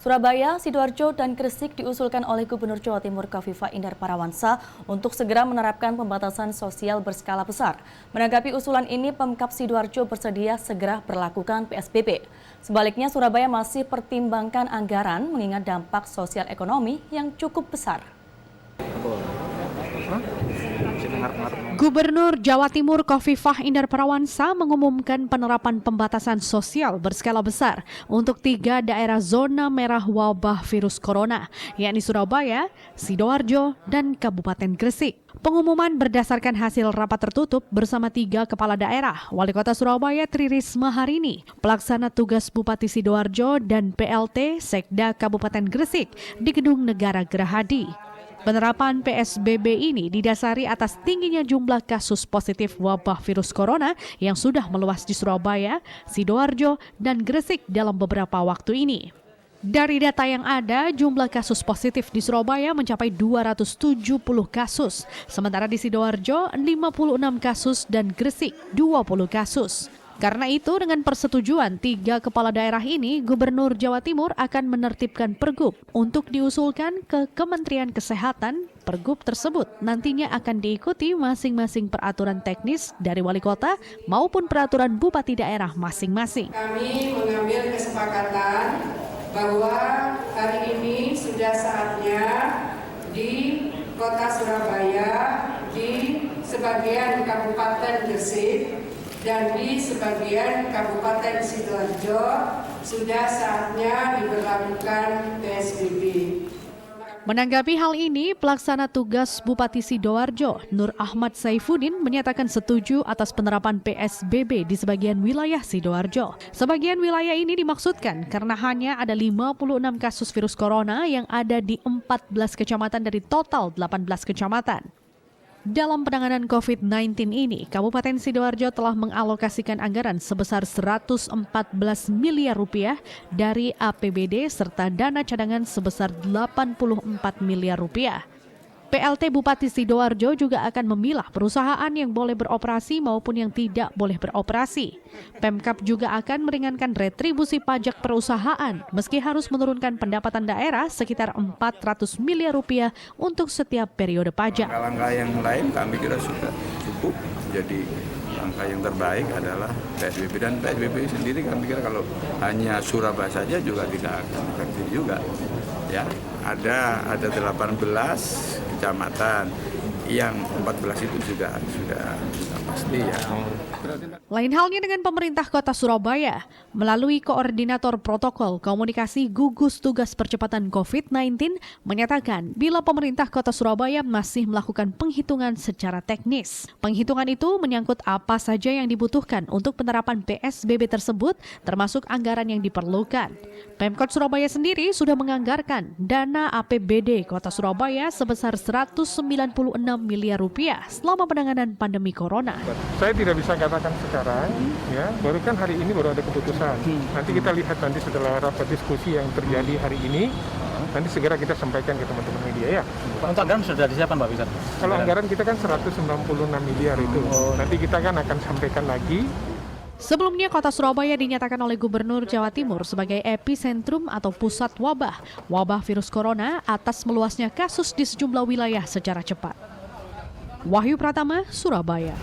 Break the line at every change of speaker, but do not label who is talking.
Surabaya, Sidoarjo, dan Gresik diusulkan oleh Gubernur Jawa Timur Khofifah Indar Parawansa untuk segera menerapkan pembatasan sosial berskala besar. Menanggapi usulan ini, Pemkab Sidoarjo bersedia segera berlakukan PSBB. Sebaliknya, Surabaya masih pertimbangkan anggaran mengingat dampak sosial ekonomi yang cukup besar.
Gubernur Jawa Timur Khofifah Indar Parawansa mengumumkan penerapan pembatasan sosial berskala besar untuk 3 daerah zona merah wabah virus corona, yakni Surabaya, Sidoarjo, dan Kabupaten Gresik. Pengumuman berdasarkan hasil rapat tertutup bersama 3 kepala daerah, Wali Kota Surabaya Tri Risma Harini, Pelaksana Tugas Bupati Sidoarjo, dan PLT Sekda Kabupaten Gresik di Gedung Negara Gerahadi. Penerapan PSBB ini didasari atas tingginya jumlah kasus positif wabah virus corona yang sudah meluas di Surabaya, Sidoarjo, dan Gresik dalam beberapa waktu ini. Dari data yang ada, jumlah kasus positif di Surabaya mencapai 270 kasus, sementara di Sidoarjo 56 kasus dan Gresik 20 kasus. Karena itu, dengan persetujuan 3 kepala daerah ini, Gubernur Jawa Timur akan menertibkan pergub untuk diusulkan ke Kementerian Kesehatan. Pergub tersebut nantinya akan diikuti masing-masing peraturan teknis dari wali kota maupun peraturan bupati daerah masing-masing.
Kami mengambil kesepakatan bahwa hari ini sudah saatnya di kota Surabaya, di sebagian Kabupaten Gresik, dan di sebagian Kabupaten Sidoarjo sudah saatnya diberlakukan PSBB.
Menanggapi hal ini, Pelaksana Tugas Bupati Sidoarjo, Nur Ahmad Saifuddin, menyatakan setuju atas penerapan PSBB di sebagian wilayah Sidoarjo. Sebagian wilayah ini dimaksudkan karena hanya ada 56 kasus virus corona yang ada di 14 kecamatan dari total 18 kecamatan. Dalam penanganan COVID-19 ini, Kabupaten Sidoarjo telah mengalokasikan anggaran sebesar 114 miliar rupiah dari APBD serta dana cadangan sebesar 84 miliar rupiah. PLT Bupati Sidoarjo juga akan memilah perusahaan yang boleh beroperasi maupun yang tidak boleh beroperasi. Pemkab juga akan meringankan retribusi pajak perusahaan meski harus menurunkan pendapatan daerah sekitar 400 miliar rupiah untuk setiap periode pajak.
Langkah yang lain kami kira sudah cukup. Jadi langkah yang terbaik adalah PSBB, dan PSBB sendiri kami kira kalau hanya Surabaya saja juga tidak akan efektif juga. Ya, ada 18 kecamatan, yang 14 itu juga sudah pasti ya.
Lain halnya dengan pemerintah kota Surabaya, melalui koordinator protokol komunikasi gugus tugas percepatan COVID-19 menyatakan bila pemerintah kota Surabaya masih melakukan penghitungan secara teknis. Penghitungan itu menyangkut apa saja yang dibutuhkan untuk penerapan PSBB tersebut, termasuk anggaran yang diperlukan. Pemkot Surabaya sendiri sudah menganggarkan dana APBD kota Surabaya sebesar 196 miliar rupiah selama penanganan pandemi corona.
Saya tidak bisa katakan sekarang, ya, baru kan hari ini baru ada keputusan. Nanti kita lihat nanti setelah rapat diskusi yang terjadi hari ini, nanti segera kita sampaikan ke teman-teman media ya.
Untuk anggaran sudah disiapkan Pak Bisa?
Kalau anggaran kita kan 196 miliar itu, nanti kita kan akan sampaikan lagi.
Sebelumnya, kota Surabaya dinyatakan oleh Gubernur Jawa Timur sebagai epicentrum atau pusat wabah virus corona atas meluasnya kasus di sejumlah wilayah secara cepat. Wahyu Pratama, Surabaya.